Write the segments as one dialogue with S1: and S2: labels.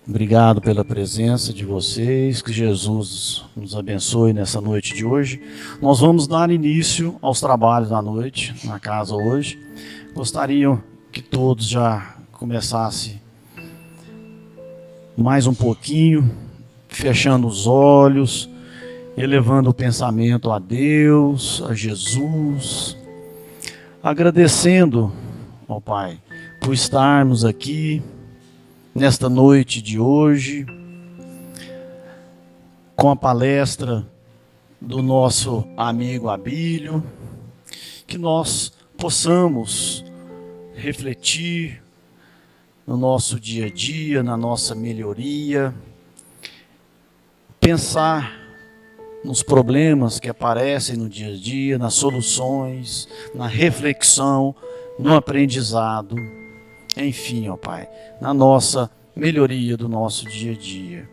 S1: Obrigado pela presença de vocês, que Jesus nos abençoe nessa noite de hoje. Nós vamos dar início aos trabalhos da noite, na casa hoje. Gostaria que todos já começassem mais um pouquinho, fechando os olhos, elevando o pensamento a Deus, a Jesus, agradecendo ao Pai por estarmos aqui nesta noite de hoje, com a palestra do nosso amigo Abílio, que nós possamos refletir no nosso dia a dia, na nossa melhoria, pensar nos problemas que aparecem no dia a dia, nas soluções, na reflexão, no aprendizado, enfim, ó Pai, na nossa melhoria do nosso dia a dia.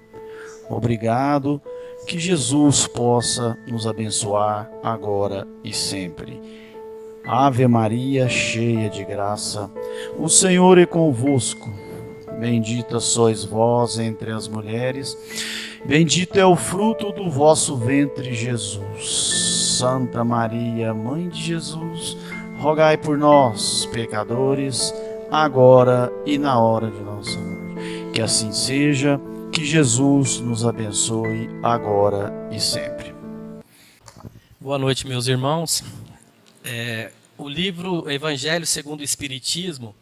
S1: Obrigado, que Jesus possa nos abençoar agora e sempre. Ave Maria, cheia de graça, o Senhor é convosco. Bendita sois vós entre as mulheres, bendito é o fruto do vosso ventre, Jesus. Santa Maria, Mãe de Jesus, rogai por nós, pecadores, agora e na hora de nossa morte. Que assim seja, que Jesus nos abençoe agora e sempre.
S2: Boa noite, meus irmãos. O livro Evangelho segundo o Espiritismo,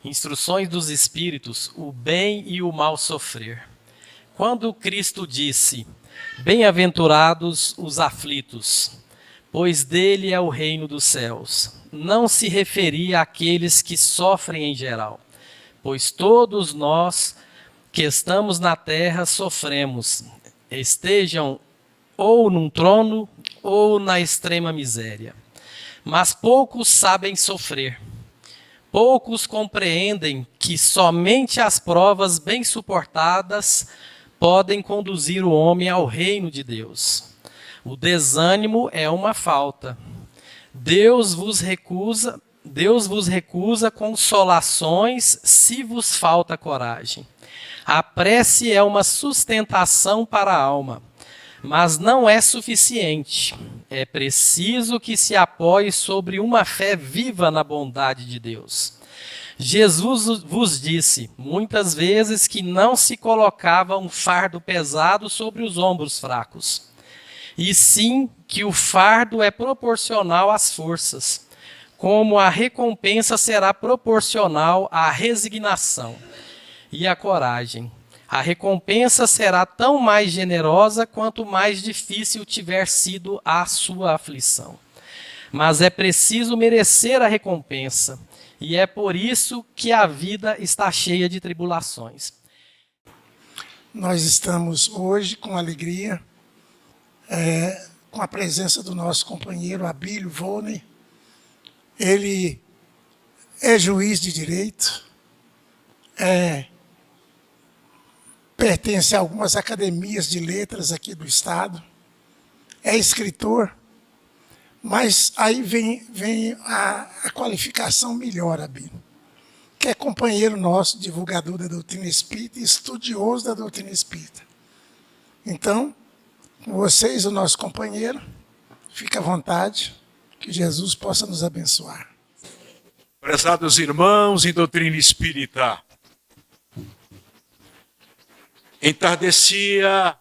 S2: Instruções dos Espíritos, o bem e o mal sofrer. Quando Cristo disse: bem-aventurados os aflitos, pois dele é o reino dos céus, não se referia àqueles que sofrem em geral, pois todos nós que estamos na terra sofremos, estejam ou num trono ou na extrema miséria. Mas poucos sabem sofrer. Poucos compreendem que somente as provas bem suportadas podem conduzir o homem ao reino de Deus. O desânimo é uma falta. Deus vos recusa consolações se vos falta coragem. A prece é uma sustentação para a alma, mas não é suficiente. É preciso que se apoie sobre uma fé viva na bondade de Deus. Jesus vos disse muitas vezes que não se colocava um fardo pesado sobre os ombros fracos, e sim que o fardo é proporcional às forças, como a recompensa será proporcional à resignação e à coragem. A recompensa será tão mais generosa quanto mais difícil tiver sido a sua aflição. Mas é preciso merecer a recompensa, e é por isso que a vida está cheia de tribulações.
S3: Nós estamos hoje com alegria, com a presença do nosso companheiro Abílio Volney. Ele é juiz de direito, pertence a algumas academias de letras aqui do estado, é escritor, mas aí vem a qualificação melhor, Abílio, que é companheiro nosso, divulgador da doutrina espírita e estudioso da doutrina espírita. Então, com vocês, o nosso companheiro, fique à vontade, que Jesus possa nos abençoar.
S4: Prezados irmãos em doutrina espírita, entardecia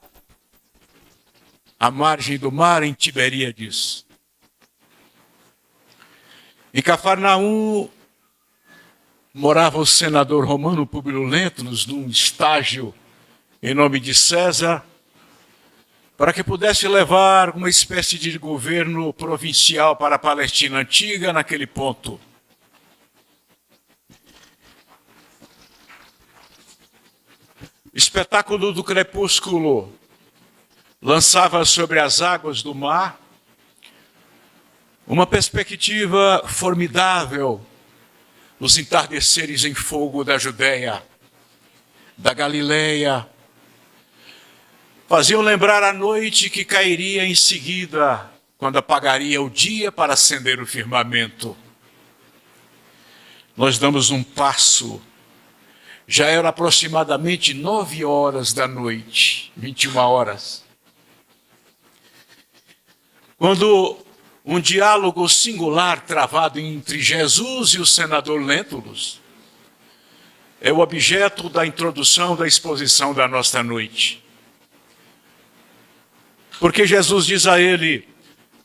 S4: à margem do mar em Tiberíades. Em Cafarnaum morava o senador romano Públio Lentulus num estágio em nome de César, para que pudesse levar uma espécie de governo provincial para a Palestina antiga naquele ponto. O espetáculo do crepúsculo lançava sobre as águas do mar uma perspectiva formidável nos entardeceres em fogo da Judéia, da Galileia. Faziam lembrar a noite que cairia em seguida, quando apagaria o dia para acender o firmamento. Nós damos um passo Já era aproximadamente 9 horas da noite, 21 horas. Quando um diálogo singular travado entre Jesus e o senador Lentulus é o objeto da introdução da exposição da nossa noite. Porque Jesus diz a ele: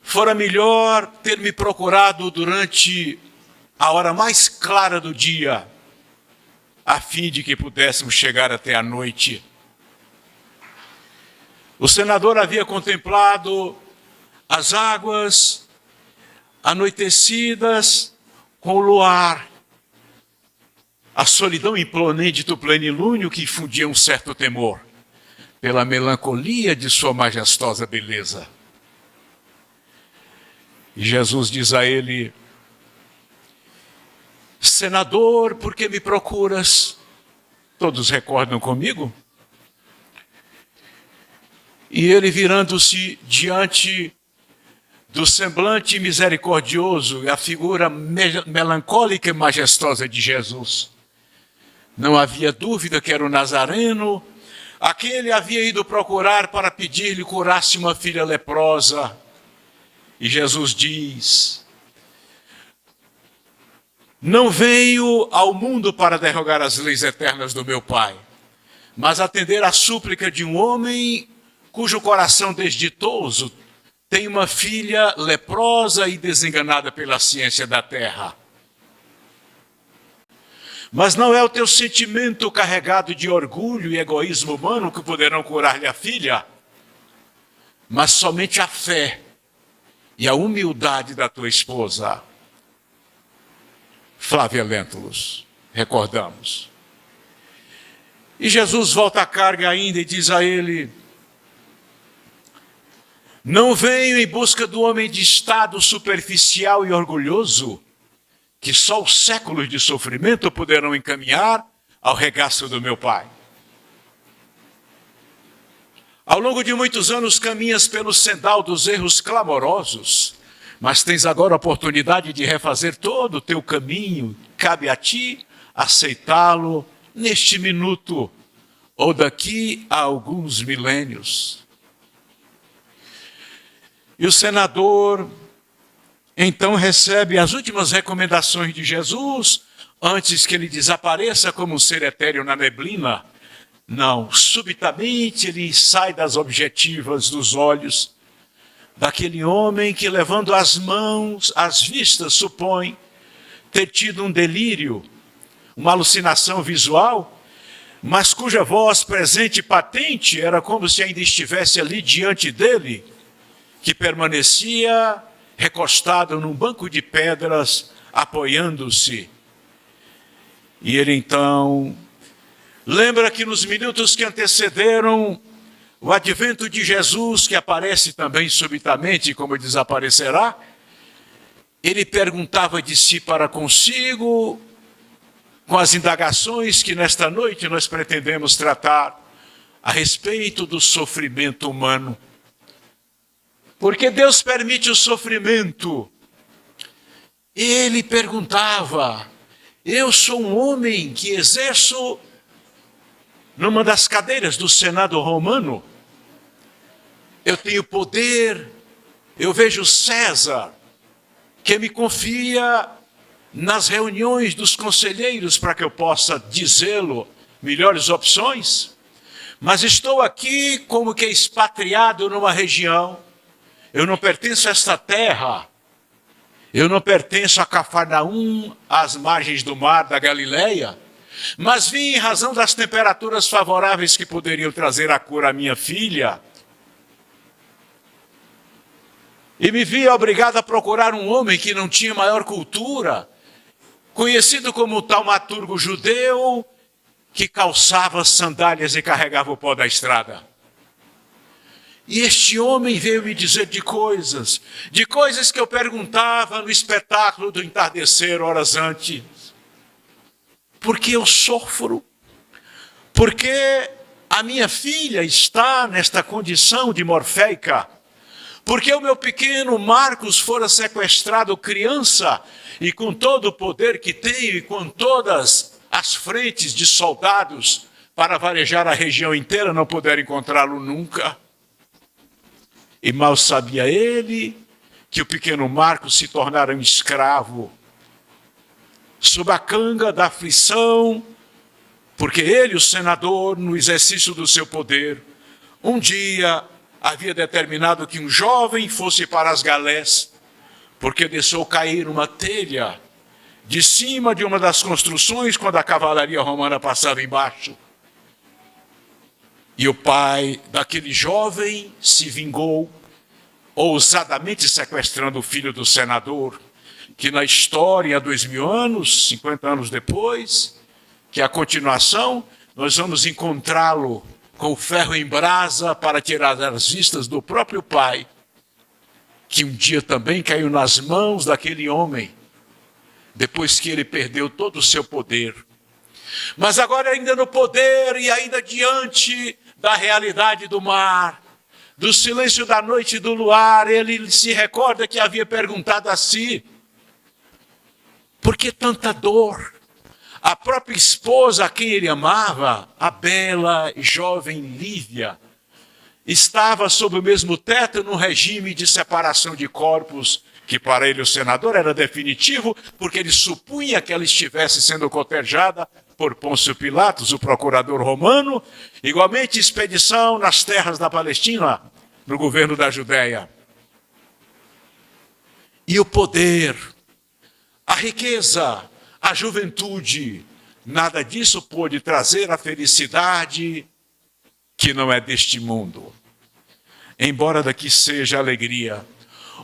S4: fora melhor ter me procurado durante a hora mais clara do dia, a fim de que pudéssemos chegar até a noite. O senador havia contemplado as águas anoitecidas com o luar, a solidão imponente do plenilúnio que infundia um certo temor, pela melancolia de sua majestosa beleza. E Jesus diz a ele: senador, por que me procuras? Todos recordam comigo? E ele, virando-se diante do semblante misericordioso e a figura melancólica e majestosa de Jesus, não havia dúvida que era o Nazareno, a quem ele havia ido procurar para pedir-lhe curasse uma filha leprosa. E Jesus diz: não veio ao mundo para derrogar as leis eternas do meu Pai, mas atender à súplica de um homem cujo coração desditoso tem uma filha leprosa e desenganada pela ciência da terra. Mas não é o teu sentimento carregado de orgulho e egoísmo humano que poderão curar-lhe a filha, mas somente a fé e a humildade da tua esposa, Flávia Lentulus, recordamos. E Jesus volta à carga ainda e diz a ele: não venho em busca do homem de estado superficial e orgulhoso, que só os séculos de sofrimento poderão encaminhar ao regaço do meu Pai. Ao longo de muitos anos caminhas pelo sendal dos erros clamorosos, mas tens agora a oportunidade de refazer todo o teu caminho. Cabe a ti aceitá-lo neste minuto ou daqui a alguns milênios. E o senador então recebe as últimas recomendações de Jesus, antes que ele desapareça como um ser etéreo na neblina. Não, subitamente ele sai das objetivas dos olhos daquele homem que, levando as mãos às vistas, supõe ter tido um delírio, uma alucinação visual, mas cuja voz presente e patente era como se ainda estivesse ali diante dele, que permanecia recostado num banco de pedras, apoiando-se. E ele então lembra que nos minutos que antecederam o advento de Jesus, que aparece também subitamente, como desaparecerá, ele perguntava de si para consigo, com as indagações que nesta noite nós pretendemos tratar a respeito do sofrimento humano. Porque Deus permite o sofrimento. Ele perguntava: eu sou um homem que exerço numa das cadeiras do Senado romano, eu tenho poder, eu vejo César, que me confia nas reuniões dos conselheiros para que eu possa dizê-lo melhores opções, mas estou aqui como que expatriado numa região. Eu não pertenço a esta terra, eu não pertenço a Cafarnaum, às margens do mar da Galileia, mas vim em razão das temperaturas favoráveis que poderiam trazer a cura à minha filha. E me vi obrigado a procurar um homem que não tinha maior cultura, conhecido como o taumaturgo judeu, que calçava sandálias e carregava o pó da estrada. E este homem veio me dizer de coisas que eu perguntava no espetáculo do entardecer horas antes. Por que eu sofro? Porque a minha filha está nesta condição de morféica? Porque o meu pequeno Marcos fora sequestrado criança e com todo o poder que tenho e com todas as frentes de soldados para varejar a região inteira, não puderam encontrá-lo nunca. E mal sabia ele que o pequeno Marcos se tornara um escravo, sob a canga da aflição, porque ele, o senador, no exercício do seu poder, um dia havia determinado que um jovem fosse para as galés, porque deixou cair uma telha de cima de uma das construções quando a cavalaria romana passava embaixo. E o pai daquele jovem se vingou, ousadamente sequestrando o filho do senador, que na história, há 2000 anos, 50 anos depois, que é a continuação, nós vamos encontrá-lo com o ferro em brasa para tirar as vistas do próprio pai, que um dia também caiu nas mãos daquele homem, depois que ele perdeu todo o seu poder. Mas agora ainda no poder e ainda diante da realidade do mar, do silêncio da noite e do luar, ele se recorda que havia perguntado a si: por que tanta dor? A própria esposa a quem ele amava, a bela e jovem Lívia, estava sob o mesmo teto num regime de separação de corpos, que para ele, o senador, era definitivo, porque ele supunha que ela estivesse sendo cotejada por Pôncio Pilatos, o procurador romano, igualmente expedição nas terras da Palestina, no governo da Judéia. E o poder, a riqueza, a juventude, nada disso pôde trazer a felicidade que não é deste mundo. Embora daqui seja alegria.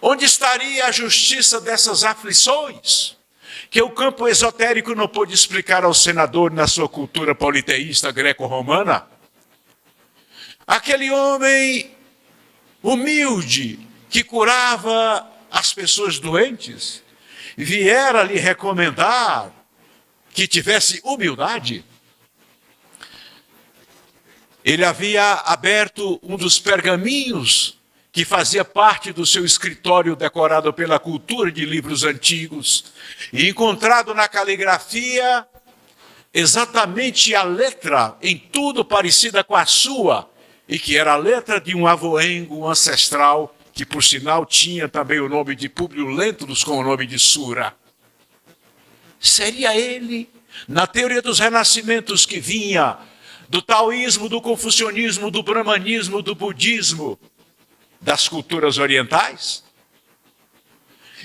S4: Onde estaria a justiça dessas aflições que o campo esotérico não pôde explicar ao senador na sua cultura politeísta greco-romana? Aquele homem humilde que curava as pessoas doentes viera lhe recomendar que tivesse humildade. Ele havia aberto um dos pergaminhos que fazia parte do seu escritório decorado pela cultura de livros antigos e encontrado na caligrafia exatamente a letra, em tudo parecida com a sua, e que era a letra de um avoengo ancestral, que por sinal tinha também o nome de Públio Lentulus com o nome de Sura. Seria ele, na teoria dos renascimentos que vinha do taoísmo, do confucionismo, do brahmanismo, do budismo, das culturas orientais?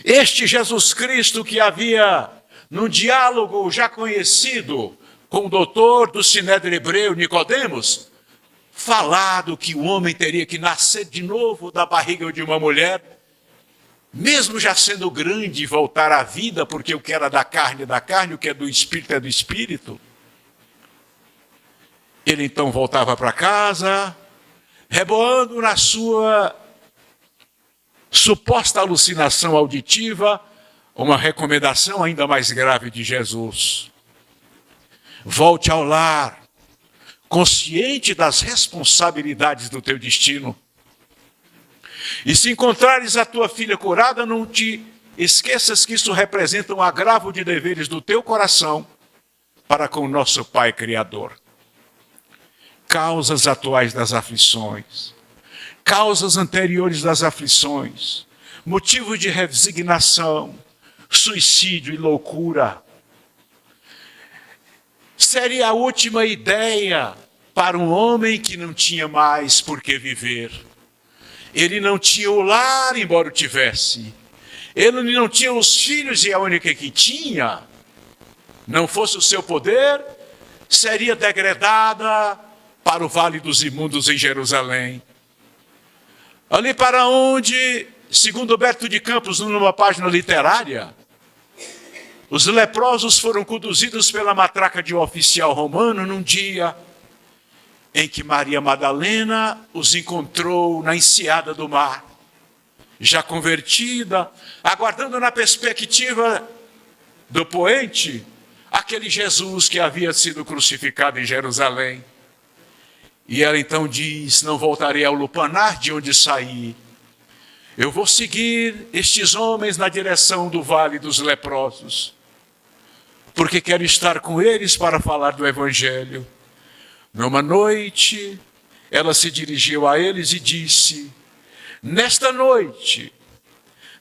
S4: Este Jesus Cristo que havia, num diálogo já conhecido com o doutor do Sinédrio hebreu, Nicodemos, falado que o homem teria que nascer de novo da barriga de uma mulher, mesmo já sendo grande, voltar à vida, porque o que era da carne é da carne, o que é do espírito é do espírito. Ele então voltava para casa, reboando na sua suposta alucinação auditiva, uma recomendação ainda mais grave de Jesus: volte ao lar, consciente das responsabilidades do teu destino. E se encontrares a tua filha curada, não te esqueças que isso representa um agravo de deveres do teu coração para com o nosso Pai Criador. Causas atuais das aflições, causas anteriores das aflições, motivo de resignação, suicídio e loucura. Seria a última ideia para um homem que não tinha mais por que viver. Ele não tinha o lar, embora o tivesse. Ele não tinha os filhos, e a única que tinha, não fosse o seu poder, seria degradada para o Vale dos Imundos em Jerusalém. Ali para onde, segundo Humberto de Campos, numa página literária, os leprosos foram conduzidos pela matraca de um oficial romano num dia em que Maria Madalena os encontrou na enseada do mar, já convertida, aguardando na perspectiva do poente aquele Jesus que havia sido crucificado em Jerusalém. E ela então diz: não voltarei ao lupanar de onde saí. Eu vou seguir estes homens na direção do Vale dos Leprosos. porque quero estar com eles para falar do Evangelho. Numa noite, ela se dirigiu a eles e disse: nesta noite,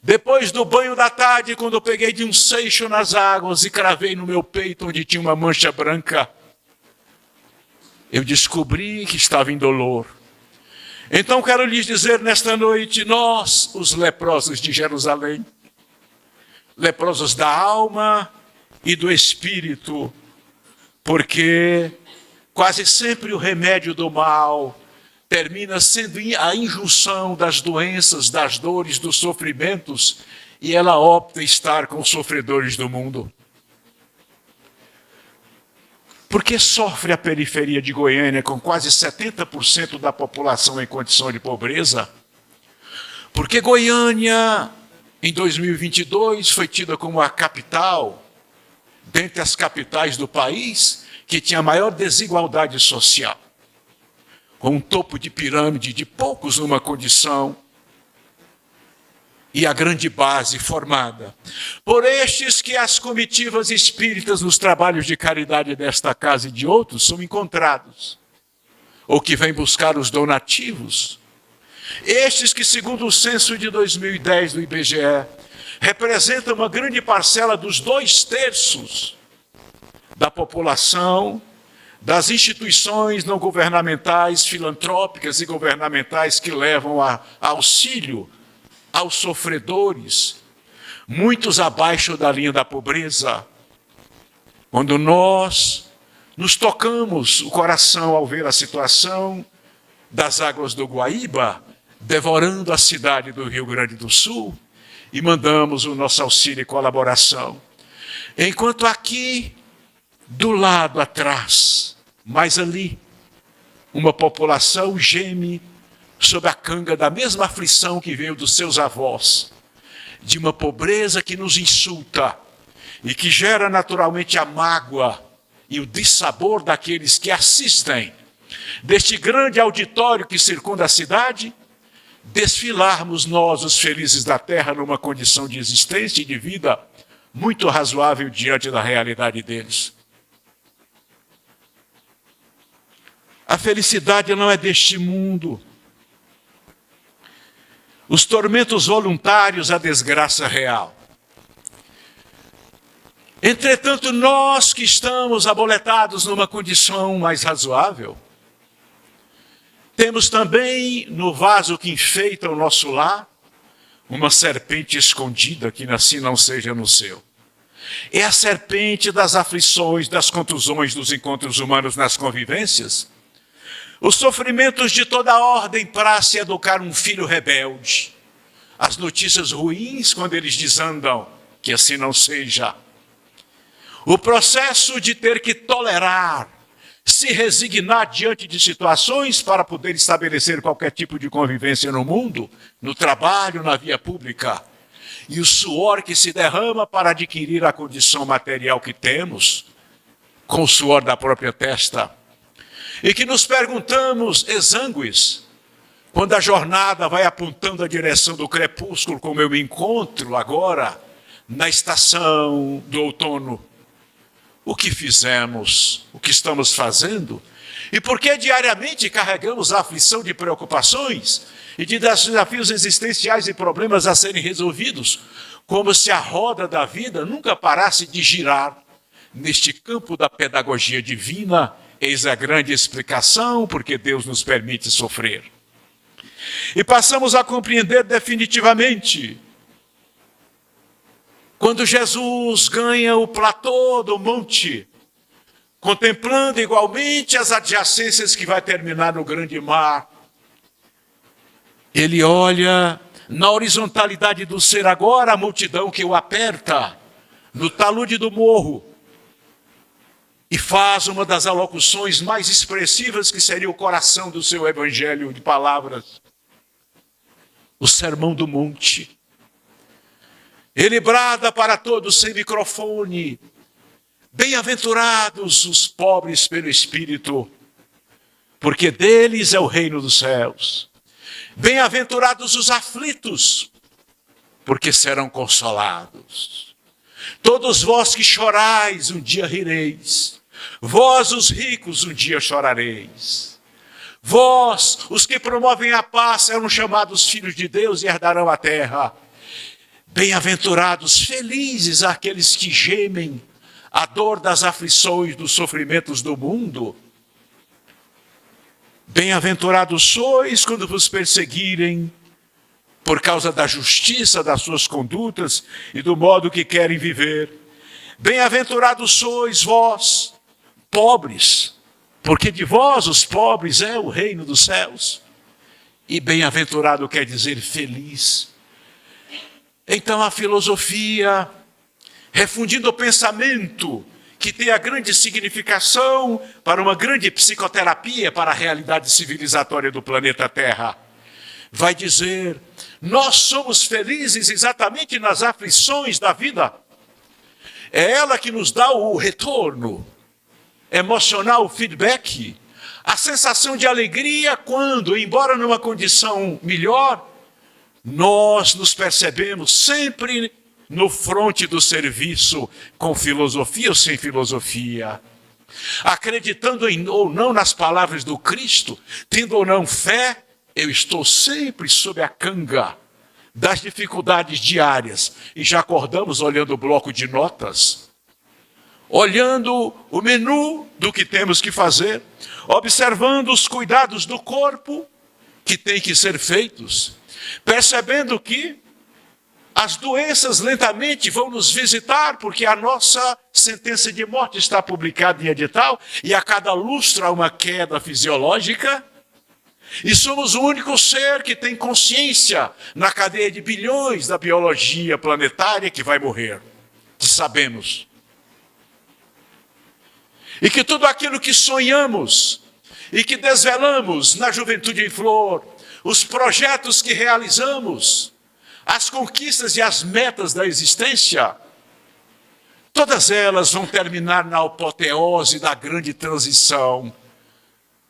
S4: depois do banho da tarde, quando eu peguei de um seixo nas águas e cravei no meu peito onde tinha uma mancha branca, eu descobri que estava em dolor. Então quero lhes dizer nesta noite, nós, os leprosos de Jerusalém, leprosos da alma e do espírito, porque quase sempre o remédio do mal termina sendo a injunção das doenças, das dores, dos sofrimentos, e ela opta estar com os sofredores do mundo. Por que sofre a periferia de Goiânia com quase 70% da população em condição de pobreza? Porque Goiânia, em 2022, foi tida como a capital, dentre as capitais do país, que tinha a maior desigualdade social, com um topo de pirâmide de poucos numa condição, e a grande base formada por estes que as comitivas espíritas nos trabalhos de caridade desta casa e de outros são encontrados, ou que vêm buscar os donativos. Estes que, segundo o censo de 2010 do IBGE, representam uma grande parcela dos 2/3 da população, das instituições não governamentais, filantrópicas e governamentais que levam a auxílio aos sofredores, muitos abaixo da linha da pobreza. Quando nós nos tocamos o coração ao ver a situação das águas do Guaíba devorando a cidade do Rio Grande do Sul e mandamos o nosso auxílio e colaboração. Enquanto aqui, do lado atrás, mais ali, uma população geme sob a canga da mesma aflição que veio dos seus avós, de uma pobreza que nos insulta e que gera naturalmente a mágoa e o dissabor daqueles que assistem deste grande auditório que circunda a cidade, desfilarmos nós, os felizes da terra, numa condição de existência e de vida muito razoável diante da realidade deles. A felicidade não é deste mundo. Os tormentos voluntários, a desgraça real. Entretanto, nós que estamos aboletados numa condição mais razoável, temos também no vaso que enfeita o nosso lar, uma serpente escondida que assim não seja no seu. É a serpente das aflições, das contusões, dos encontros humanos nas convivências, os sofrimentos de toda ordem para se educar um filho rebelde, as notícias ruins quando eles desandam, que assim não seja. O processo de ter que tolerar, se resignar diante de situações para poder estabelecer qualquer tipo de convivência no mundo, no trabalho, na via pública. E o suor que se derrama para adquirir a condição material que temos, com o suor da própria testa. E que nos perguntamos, exângues, quando a jornada vai apontando a direção do crepúsculo, como eu me encontro agora, na estação do outono, o que fizemos, o que estamos fazendo, e por que diariamente carregamos a aflição de preocupações e de desafios existenciais e problemas a serem resolvidos, como se a roda da vida nunca parasse de girar neste campo da pedagogia divina. Eis a grande explicação porque Deus nos permite sofrer. E passamos a compreender definitivamente quando Jesus ganha o platô do monte, contemplando igualmente as adjacências que vai terminar no grande mar. Ele olha na horizontalidade do ser agora a multidão que o aperta, no talude do morro, e faz uma das alocuções mais expressivas que seria o coração do seu evangelho de palavras, o Sermão do Monte. Ele brada para todos sem microfone: bem-aventurados os pobres pelo Espírito, porque deles é o reino dos céus. Bem-aventurados os aflitos, porque serão consolados. Todos vós que chorais, um dia rireis. Vós, os ricos, um dia chorareis. Vós, os que promovem a paz, serão chamados filhos de Deus e herdarão a terra. Bem-aventurados, felizes aqueles que gemem a dor das aflições, dos sofrimentos do mundo. Bem-aventurados sois quando vos perseguirem por causa da justiça das suas condutas e do modo que querem viver. Bem-aventurados sois vós, pobres, porque de vós, os pobres, é o reino dos céus. E bem-aventurado quer dizer feliz. Então a filosofia, refundindo o pensamento, que tem a grande significação para uma grande psicoterapia para a realidade civilizatória do planeta Terra, vai dizer: nós somos felizes exatamente nas aflições da vida. É ela que nos dá o retorno emocional, o feedback, a sensação de alegria quando, embora numa condição melhor, nós nos percebemos sempre no fronte do serviço, com filosofia ou sem filosofia, acreditando ou não nas palavras do Cristo, tendo ou não fé, eu estou sempre sob a canga das dificuldades diárias. E já acordamos olhando o bloco de notas, olhando o menu do que temos que fazer, observando os cuidados do corpo que tem que ser feitos, percebendo que as doenças lentamente vão nos visitar, porque a nossa sentença de morte está publicada em edital, e a cada lustro há uma queda fisiológica, e somos o único ser que tem consciência na cadeia de bilhões da biologia planetária que vai morrer, que sabemos. E que tudo aquilo que sonhamos e que desvelamos na juventude em flor, os projetos que realizamos, as conquistas e as metas da existência, todas elas vão terminar na apoteose da grande transição.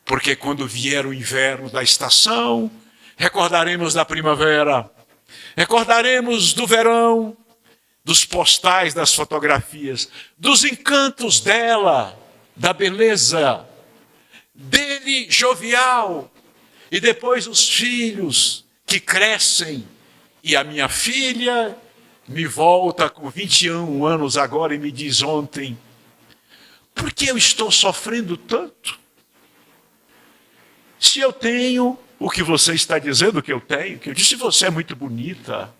S4: Porque quando vier o inverno da estação, recordaremos da primavera, recordaremos do verão, dos postais, das fotografias, dos encantos dela, da beleza, dele jovial, e depois os filhos que crescem. E a minha filha me volta com 21 anos agora e me diz ontem: por que eu estou sofrendo tanto? Se eu tenho o que você está dizendo que eu tenho, que eu disse, você é muito bonita,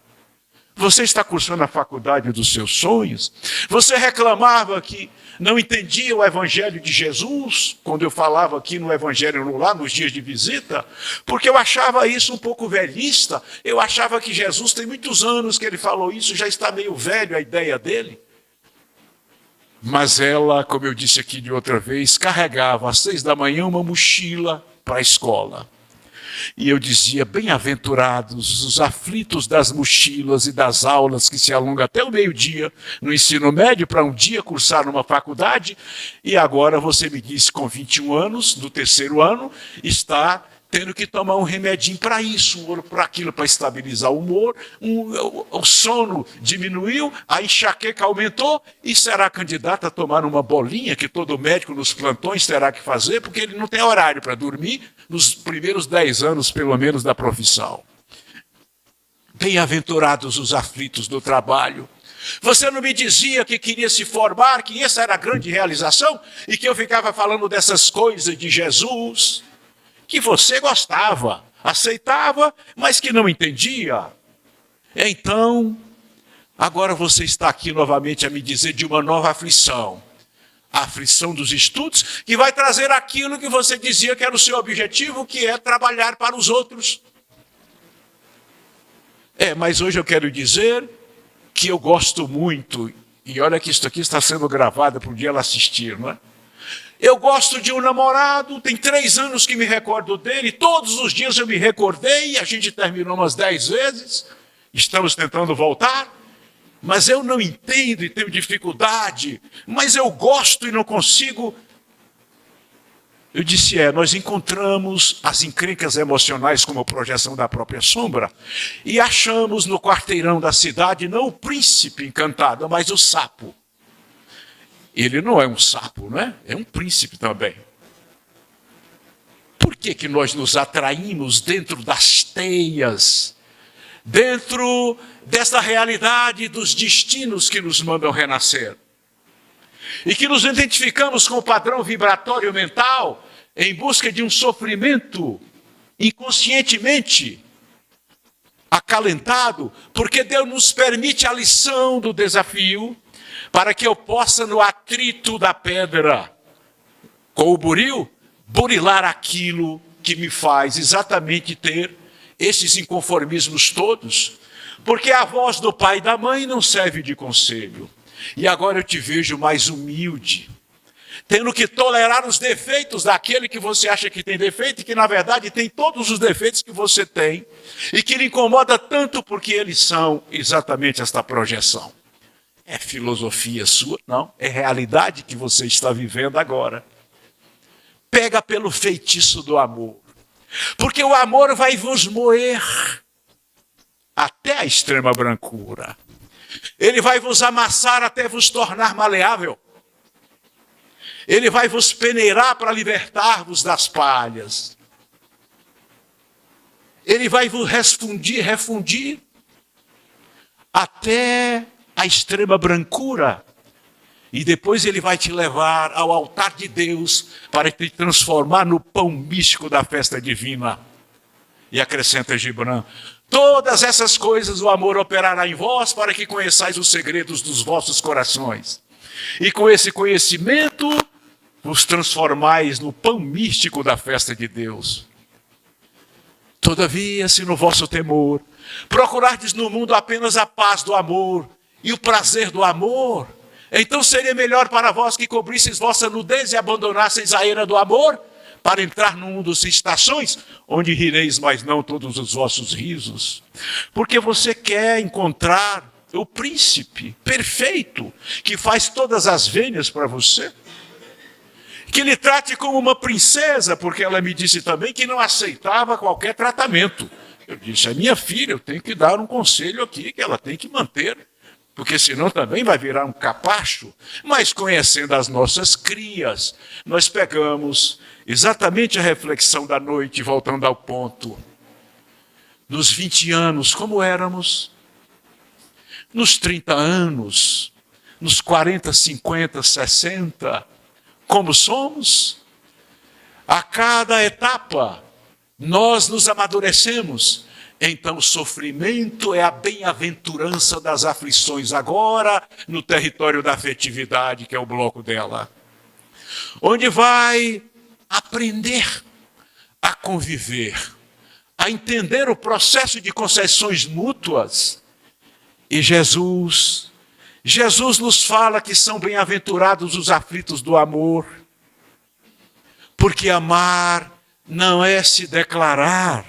S4: você está cursando a faculdade dos seus sonhos, você reclamava que não entendia o Evangelho de Jesus, quando eu falava aqui no Evangelho lá nos dias de visita, porque eu achava isso um pouco velhista, eu achava que Jesus tem muitos anos que ele falou isso, já está meio velho a ideia dele. Mas ela, como eu disse aqui de outra vez, carregava às 6 da manhã uma mochila para a escola. E eu dizia, bem-aventurados os aflitos das mochilas e das aulas que se alongam até o meio-dia no ensino médio para um dia cursar numa faculdade, e agora você me disse com 21 anos, no terceiro ano, está tendo que tomar um remedinho para isso, para aquilo, para estabilizar o humor, o sono diminuiu, a enxaqueca aumentou, e será candidata a tomar uma bolinha que todo médico nos plantões terá que fazer, porque ele não tem horário para dormir nos primeiros 10 anos, pelo menos, da profissão. Bem-aventurados os aflitos do trabalho. Você não me dizia que queria se formar, que essa era a grande realização, e que eu ficava falando dessas coisas de Jesus, que você gostava, aceitava, mas que não entendia. Então, agora você está aqui novamente a me dizer de uma nova aflição. A aflição dos estudos, que vai trazer aquilo que você dizia que era o seu objetivo, que é trabalhar para os outros. Mas hoje eu quero dizer que eu gosto muito, e olha que isso aqui está sendo gravado para um dia ela assistir, não é? Eu gosto de um namorado, tem 3 anos que me recordo dele, todos os dias eu me recordei, a gente terminou umas 10 vezes, estamos tentando voltar, mas eu não entendo e tenho dificuldade, mas eu gosto e não consigo Eu disse, nós encontramos as encrencas emocionais como projeção da própria sombra e achamos no quarteirão da cidade não o príncipe encantado, mas o sapo. Ele não é um sapo, não é? É um príncipe também. Por que nós nos atraímos dentro das teias, dentro dessa realidade dos destinos que nos mandam renascer? E que nos identificamos com o padrão vibratório mental em busca de um sofrimento inconscientemente acalentado, porque Deus nos permite a lição do desafio para que eu possa, no atrito da pedra com o buril, burilar aquilo que me faz exatamente ter esses inconformismos todos, porque a voz do pai e da mãe não serve de conselho. E agora eu te vejo mais humilde, tendo que tolerar os defeitos daquele que você acha que tem defeito e que na verdade tem todos os defeitos que você tem e que lhe incomoda tanto porque eles são exatamente esta projeção. É filosofia sua? Não, é realidade que você está vivendo agora. Pega pelo feitiço do amor, porque o amor vai vos moer até a extrema brancura. Ele vai vos amassar até vos tornar maleável. Ele vai vos peneirar para libertar-vos das palhas. Ele vai vos refundir até a extrema brancura. E depois ele vai te levar ao altar de Deus para te transformar no pão místico da festa divina. E acrescenta Gibran: todas essas coisas o amor operará em vós para que conheçais os segredos dos vossos corações. E com esse conhecimento vos transformais no pão místico da festa de Deus. Todavia, se no vosso temor procurardes no mundo apenas a paz do amor e o prazer do amor, então seria melhor para vós que cobrisseis vossa nudez e abandonasseis a era do amor, para entrar num mundo sem estações, onde rireis, mas não todos os vossos risos. Porque você quer encontrar o príncipe perfeito, que faz todas as vênias para você, que lhe trate como uma princesa, porque ela me disse também que não aceitava qualquer tratamento. Eu disse, a minha filha, eu tenho que dar um conselho aqui, que ela tem que manter, porque senão também vai virar um capacho. Mas conhecendo as nossas crias, nós pegamos exatamente a reflexão da noite, voltando ao ponto. Nos 20 anos, como éramos? Nos 30 anos, nos 40, 50, 60, como somos? A cada etapa, nós nos amadurecemos. Então, o sofrimento é a bem-aventurança das aflições, agora no território da afetividade, que é o bloco dela. Onde vai aprender a conviver, a entender o processo de concessões mútuas. E Jesus nos fala que são bem-aventurados os aflitos do amor, porque amar não é se declarar,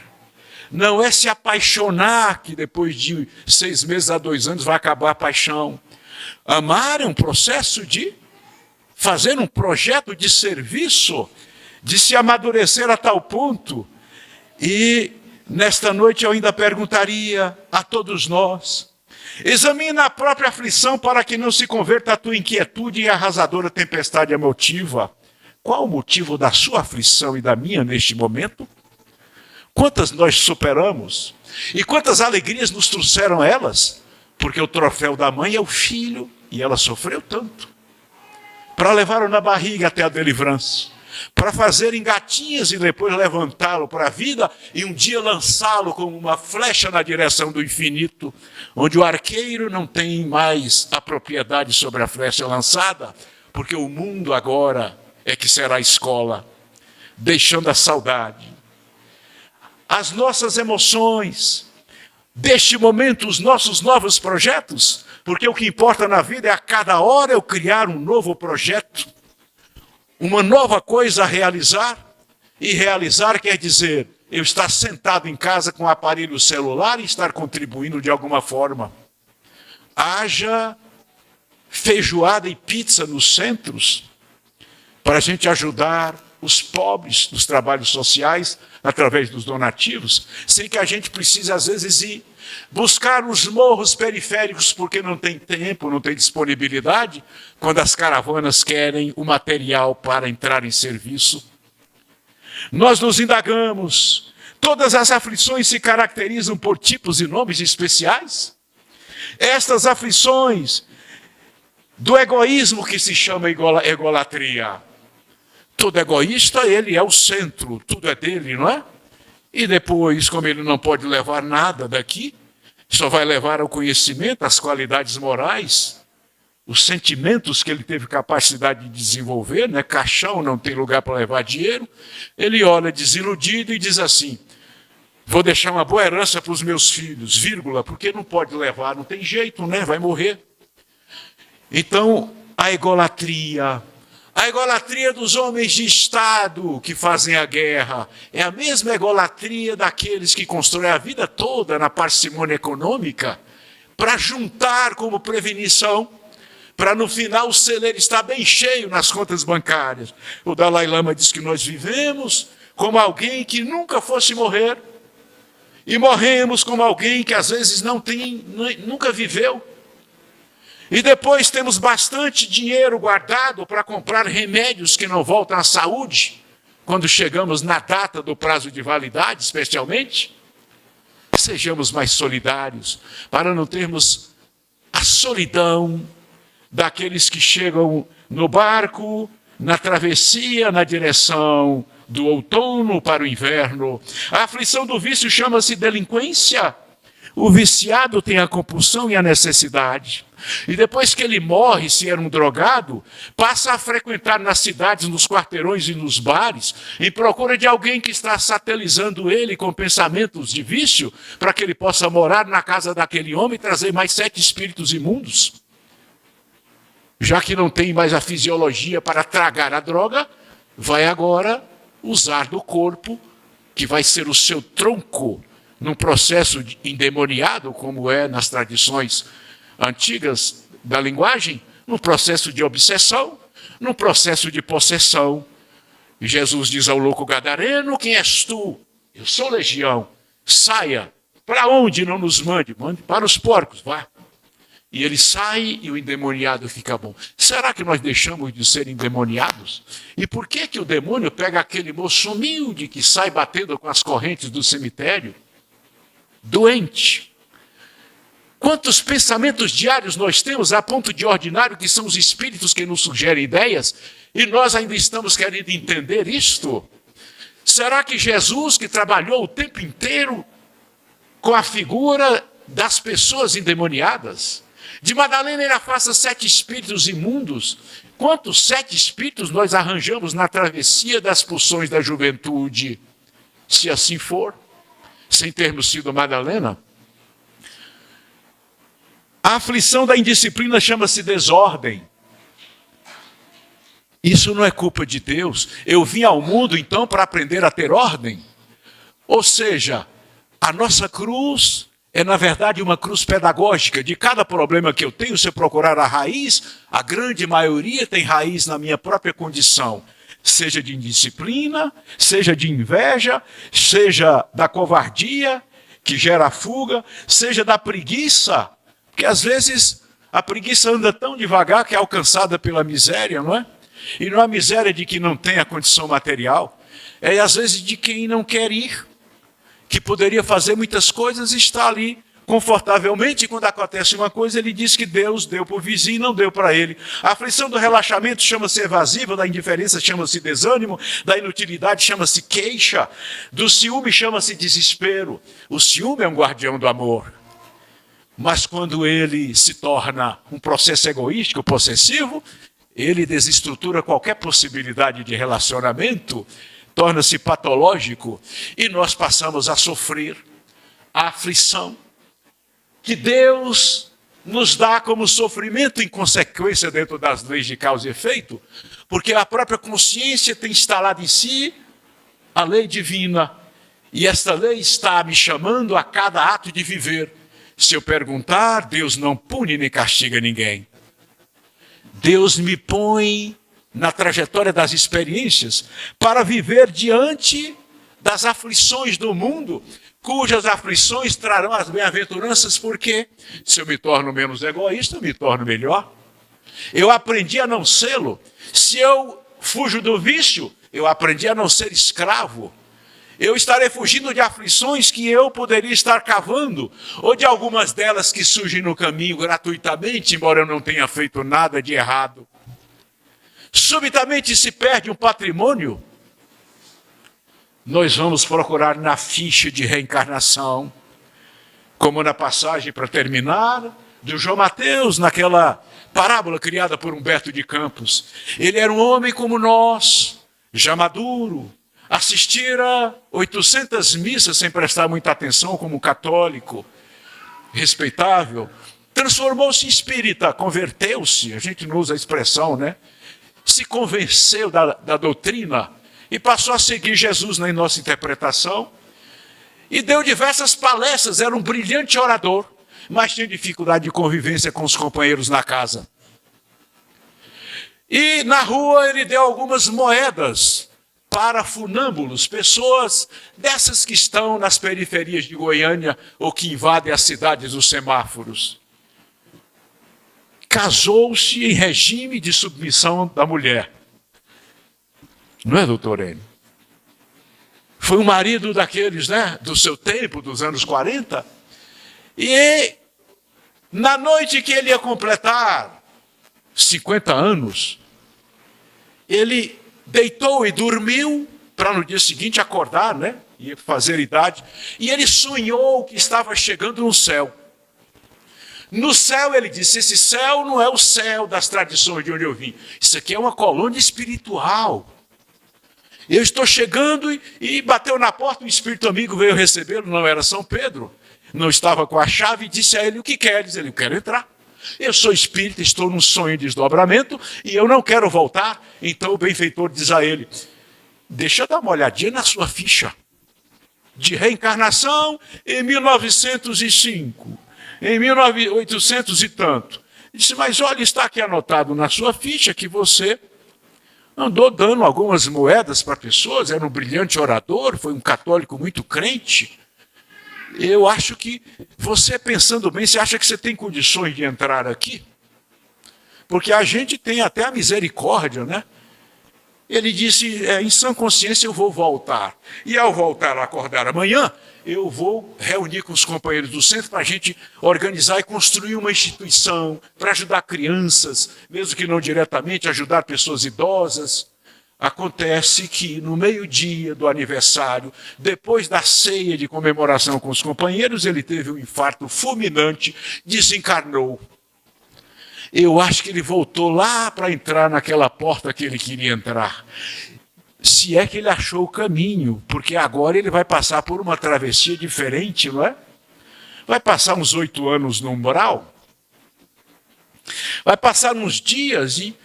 S4: não é se apaixonar, que depois de 6 meses a 2 anos vai acabar a paixão. Amar é um processo de fazer um projeto de serviço, de se amadurecer a tal ponto. E nesta noite eu ainda perguntaria a todos nós: examina a própria aflição para que não se converta a tua inquietude em arrasadora tempestade emotiva. Qual o motivo da sua aflição e da minha neste momento? Quantas nós superamos? E quantas alegrias nos trouxeram elas? Porque o troféu da mãe é o filho, e ela sofreu tanto. Para levá-lo na barriga até a delivrance, para fazer engatinhas e depois levantá-lo para a vida e um dia lançá-lo como uma flecha na direção do infinito, onde o arqueiro não tem mais a propriedade sobre a flecha lançada, porque o mundo agora é que será a escola, deixando a saudade. As nossas emoções, deste momento, os nossos novos projetos, porque o que importa na vida é a cada hora eu criar um novo projeto, uma nova coisa a realizar, e realizar quer dizer eu estar sentado em casa com o aparelho celular e estar contribuindo de alguma forma. Haja feijoada e pizza nos centros, para a gente ajudar os pobres dos trabalhos sociais através dos donativos, sem que a gente precise, às vezes, ir buscar os morros periféricos porque não tem tempo, não tem disponibilidade, quando as caravanas querem o material para entrar em serviço. Nós nos indagamos, todas as aflições se caracterizam por tipos e nomes especiais? Estas aflições do egoísmo que se chama egolatria. Todo egoísta, ele é o centro, tudo é dele, não é? E depois, como ele não pode levar nada daqui, só vai levar ao conhecimento, as qualidades morais, os sentimentos que ele teve capacidade de desenvolver, né? Caixão, não tem lugar para levar dinheiro. Ele olha desiludido e diz assim: vou deixar uma boa herança para os meus filhos, vírgula, porque não pode levar, não tem jeito, né? Vai morrer. Então, a egolatria dos homens de Estado que fazem a guerra, é a mesma egolatria daqueles que constroem a vida toda na parcimônia econômica, para juntar como prevenição, para no final o celeiro estar bem cheio nas contas bancárias. O Dalai Lama diz que nós vivemos como alguém que nunca fosse morrer, e morremos como alguém que às vezes nunca viveu. E depois temos bastante dinheiro guardado para comprar remédios que não voltam à saúde, quando chegamos na data do prazo de validade, especialmente. Sejamos mais solidários, para não termos a solidão daqueles que chegam no barco, na travessia, na direção do outono para o inverno. A aflição do vício chama-se delinquência. O viciado tem a compulsão e a necessidade. E depois que ele morre, se era um drogado, passa a frequentar nas cidades, nos quarteirões e nos bares, em procura de alguém que está satelizando ele com pensamentos de vício, para que ele possa morar na casa daquele homem e trazer mais 7 espíritos imundos. Já que não tem mais a fisiologia para tragar a droga, vai agora usar do corpo, que vai ser o seu tronco, num processo endemoniado, como é nas tradições antigas da linguagem, num processo de obsessão, num processo de possessão. E Jesus diz ao louco gadareno: quem és tu? Eu sou legião. Saia. Para onde não nos mande? Mande para os porcos, vá. E ele sai e o endemoniado fica bom. Será que nós deixamos de ser endemoniados? E por que o demônio pega aquele moço humilde que sai batendo com as correntes do cemitério? Doente. Quantos pensamentos diários nós temos a ponto de ordinário, que são os espíritos que nos sugerem ideias, e nós ainda estamos querendo entender isto? Será que Jesus, que trabalhou o tempo inteiro com a figura das pessoas endemoniadas, de Madalena ele afasta 7 espíritos imundos? Quantos 7 espíritos nós arranjamos na travessia das pulsões da juventude? Se assim for, sem termos sido Madalena. A aflição da indisciplina chama-se desordem. Isso não é culpa de Deus. Eu vim ao mundo então para aprender a ter ordem. Ou seja, a nossa cruz é na verdade uma cruz pedagógica. De cada problema que eu tenho, se eu procurar a raiz, a grande maioria tem raiz na minha própria condição. Seja de indisciplina, seja de inveja, seja da covardia, que gera a fuga, seja da preguiça, porque às vezes a preguiça anda tão devagar que é alcançada pela miséria, não é? E não é a miséria de quem não tem a condição material, é às vezes de quem não quer ir, que poderia fazer muitas coisas e está ali confortavelmente, e quando acontece uma coisa, ele diz que Deus deu para o vizinho e não deu para ele. A aflição do relaxamento chama-se evasiva, da indiferença chama-se desânimo, da inutilidade chama-se queixa, do ciúme chama-se desespero. O ciúme é um guardião do amor. Mas quando ele se torna um processo egoístico, possessivo, ele desestrutura qualquer possibilidade de relacionamento, torna-se patológico, e nós passamos a sofrer a aflição que Deus nos dá como sofrimento em consequência dentro das leis de causa e efeito, porque a própria consciência tem instalado em si a lei divina, e esta lei está me chamando a cada ato de viver. Se eu perguntar, Deus não pune nem castiga ninguém. Deus me põe na trajetória das experiências, para viver diante das aflições do mundo, cujas aflições trarão as bem-aventuranças, porque se eu me torno menos egoísta, eu me torno melhor. Eu aprendi a não sê-lo. Se eu fujo do vício, eu aprendi a não ser escravo. Eu estarei fugindo de aflições que eu poderia estar cavando, ou de algumas delas que surgem no caminho gratuitamente, embora eu não tenha feito nada de errado. Subitamente se perde um patrimônio, nós vamos procurar na ficha de reencarnação, como na passagem, para terminar, do João Mateus, naquela parábola criada por Humberto de Campos. Ele era um homem como nós, já maduro, assistira 800 missas sem prestar muita atenção, como católico, respeitável. Transformou-se em espírita, converteu-se, a gente não usa a expressão, né? Se convenceu da doutrina e passou a seguir Jesus na nossa interpretação e deu diversas palestras, era um brilhante orador, mas tinha dificuldade de convivência com os companheiros na casa. E na rua ele deu algumas moedas para funâmbulos, pessoas dessas que estão nas periferias de Goiânia ou que invadem as cidades dos semáforos. Casou-se em regime de submissão da mulher. Não é, doutor Enio? Foi um marido daqueles, né, do seu tempo, dos anos 40. E na noite que ele ia completar 50 anos, ele deitou e dormiu para no dia seguinte acordar, né, ia fazer idade. E ele sonhou que estava chegando no céu. No céu, ele disse, esse céu não é o céu das tradições de onde eu vim. Isso aqui é uma colônia espiritual. Eu estou chegando e bateu na porta, um espírito amigo veio recebê-lo, não era São Pedro, não estava com a chave, e disse a ele, o que queres? Ele, eu quero entrar. Eu sou espírita, estou num sonho de desdobramento e eu não quero voltar. Então o benfeitor diz a ele, deixa eu dar uma olhadinha na sua ficha de reencarnação em 1905. Em 1800 e tanto. Disse, mas olha, está aqui anotado na sua ficha que você andou dando algumas moedas para pessoas, era um brilhante orador, foi um católico muito crente. Eu acho que você, pensando bem, você acha que você tem condições de entrar aqui? Porque a gente tem até a misericórdia, né? Ele disse, em sã consciência eu vou voltar. E ao voltar a acordar amanhã, eu vou reunir com os companheiros do centro para a gente organizar e construir uma instituição para ajudar crianças, mesmo que não diretamente, ajudar pessoas idosas. Acontece que no meio-dia do aniversário, depois da ceia de comemoração com os companheiros, ele teve um infarto fulminante, desencarnou. Eu acho que ele voltou lá para entrar naquela porta que ele queria entrar. Se é que ele achou o caminho, porque agora ele vai passar por uma travessia diferente, não é? Vai passar uns 8 anos no umbral, vai passar uns dias e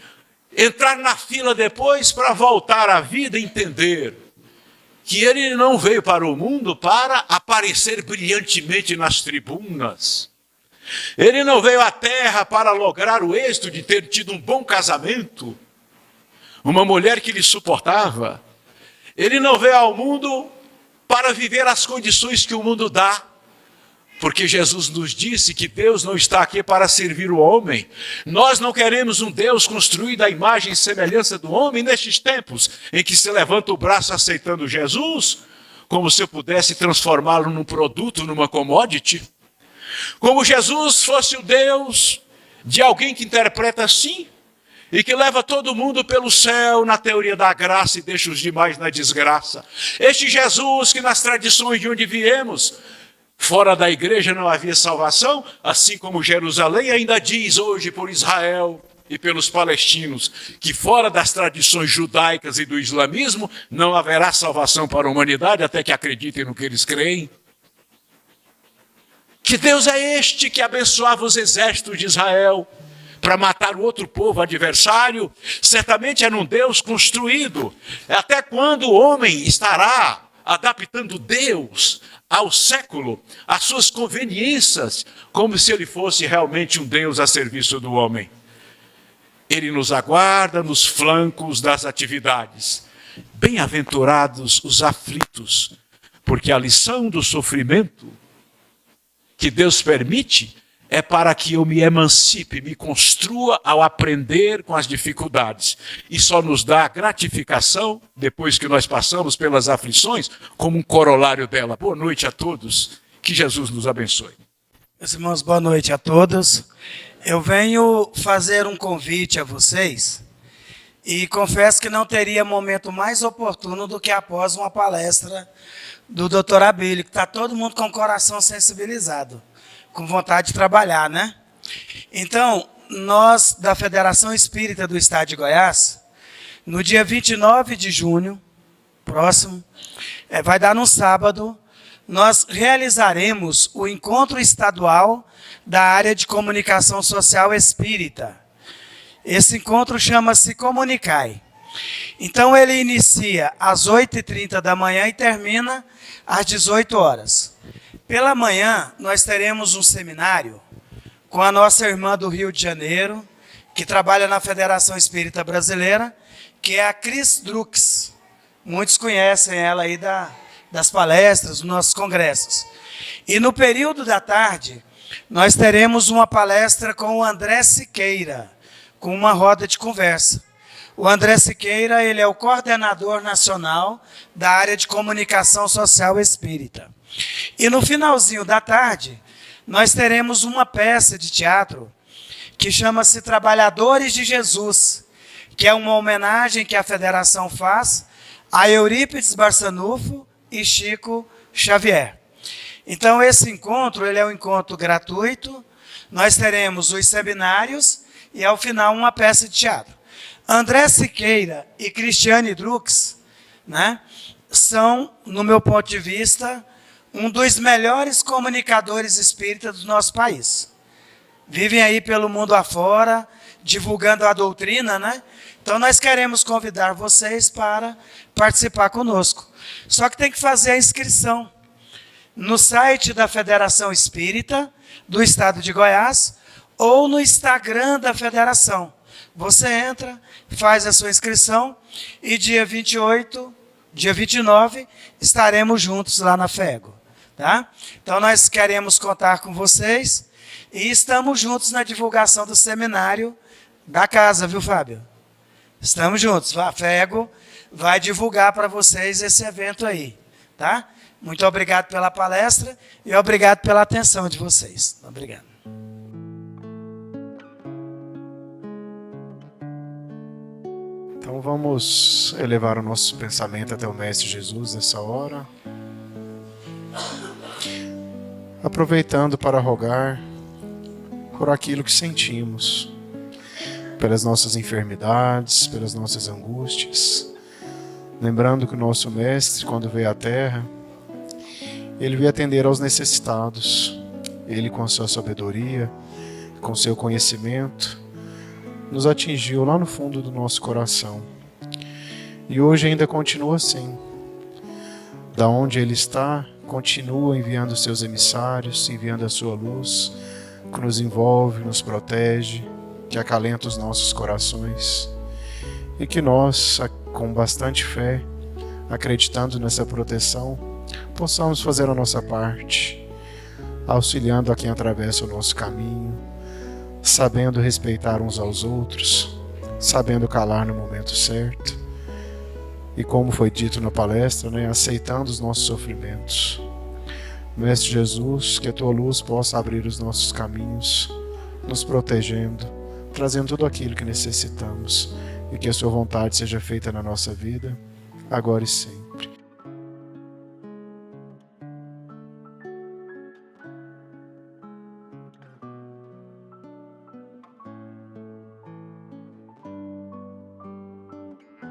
S4: entrar na fila depois para voltar à vida e entender que ele não veio para o mundo para aparecer brilhantemente nas tribunas. Ele não veio à terra para lograr o êxito de ter tido um bom casamento, uma mulher que lhe suportava. Ele não veio ao mundo para viver as condições que o mundo dá, porque Jesus nos disse que Deus não está aqui para servir o homem. Nós não queremos um Deus construído à imagem e semelhança do homem nestes tempos em que se levanta o braço aceitando Jesus, como se eu pudesse transformá-lo num produto, numa commodity. Como Jesus fosse o Deus de alguém que interpreta assim, e que leva todo mundo pelo céu na teoria da graça e deixa os demais na desgraça. Este Jesus que nas tradições de onde viemos, fora da igreja não havia salvação, assim como Jerusalém ainda diz hoje por Israel e pelos palestinos, que fora das tradições judaicas e do islamismo não haverá salvação para a humanidade até que acreditem no que eles creem. Que Deus é este que abençoava os exércitos de Israel para matar o outro povo adversário? Certamente era um Deus construído. Até quando o homem estará adaptando Deus ao século, às suas conveniências, como se ele fosse realmente um Deus a serviço do homem? Ele nos aguarda nos flancos das atividades. Bem-aventurados os aflitos, porque a lição do sofrimento que Deus permite é para que eu me emancipe, me construa ao aprender com as dificuldades. E só nos dá gratificação, depois que nós passamos pelas aflições, como um corolário dela. Boa noite a todos, que Jesus nos abençoe.
S5: Meus irmãos, boa noite a todos. Eu venho fazer um convite a vocês e confesso que não teria momento mais oportuno do que após uma palestra do Dr. Abílio, que está todo mundo com o coração sensibilizado, com vontade de trabalhar, né? Então, nós da Federação Espírita do Estado de Goiás, no dia 29 de junho, próximo, vai dar no sábado, nós realizaremos o encontro estadual da área de comunicação social espírita. Esse encontro chama-se Comunicai. Então, ele inicia às 8h30 da manhã e termina às 18 horas. Pela manhã, nós teremos um seminário com a nossa irmã do Rio de Janeiro, que trabalha na Federação Espírita Brasileira, que é a Cris Drux. Muitos conhecem ela aí das palestras, dos nossos congressos. E no período da tarde, nós teremos uma palestra com o André Siqueira, com uma roda de conversa. O André Siqueira, ele é o coordenador nacional da área de comunicação social espírita. E no finalzinho da tarde, nós teremos uma peça de teatro que chama-se Trabalhadores de Jesus, que é uma homenagem que a federação faz a Eurípides Barçanufo e Chico Xavier. Então, esse encontro, ele é um encontro gratuito. Nós teremos os seminários e, ao final, uma peça de teatro. André Siqueira e Cristiane Drux, né, são, no meu ponto de vista, um dos melhores comunicadores espíritas do nosso país. Vivem aí pelo mundo afora, divulgando a doutrina, né? Então, nós queremos convidar vocês para participar conosco. Só que tem que fazer a inscrição no site da Federação Espírita do Estado de Goiás ou no Instagram da Federação. Você entra, faz a sua inscrição e dia 28, dia 29, estaremos juntos lá na FEGO. Tá? Então, nós queremos contar com vocês e estamos juntos na divulgação do seminário da casa, viu, Fábio? Estamos juntos. A FEGO vai divulgar para vocês esse evento aí. Tá? Muito obrigado pela palestra e obrigado pela atenção de vocês. Obrigado.
S6: Então vamos elevar o nosso pensamento até o Mestre Jesus nessa hora, aproveitando para rogar por aquilo que sentimos, pelas nossas enfermidades, pelas nossas angústias, lembrando que o nosso Mestre, quando veio à Terra, ele veio atender aos necessitados. Ele, com a sua sabedoria, com o seu conhecimento, nos atingiu lá no fundo do nosso coração. E hoje ainda continua assim. Da onde ele está, continua enviando seus emissários, enviando a sua luz, que nos envolve, nos protege, que acalenta os nossos corações. E que nós, com bastante fé, acreditando nessa proteção, possamos fazer a nossa parte, auxiliando a quem atravessa o nosso caminho, sabendo respeitar uns aos outros, sabendo calar no momento certo e, como foi dito na palestra, né, aceitando os nossos sofrimentos. Mestre Jesus, que a Tua luz possa abrir os nossos caminhos, nos protegendo, trazendo tudo aquilo que necessitamos e que a Sua vontade seja feita na nossa vida, agora e sempre.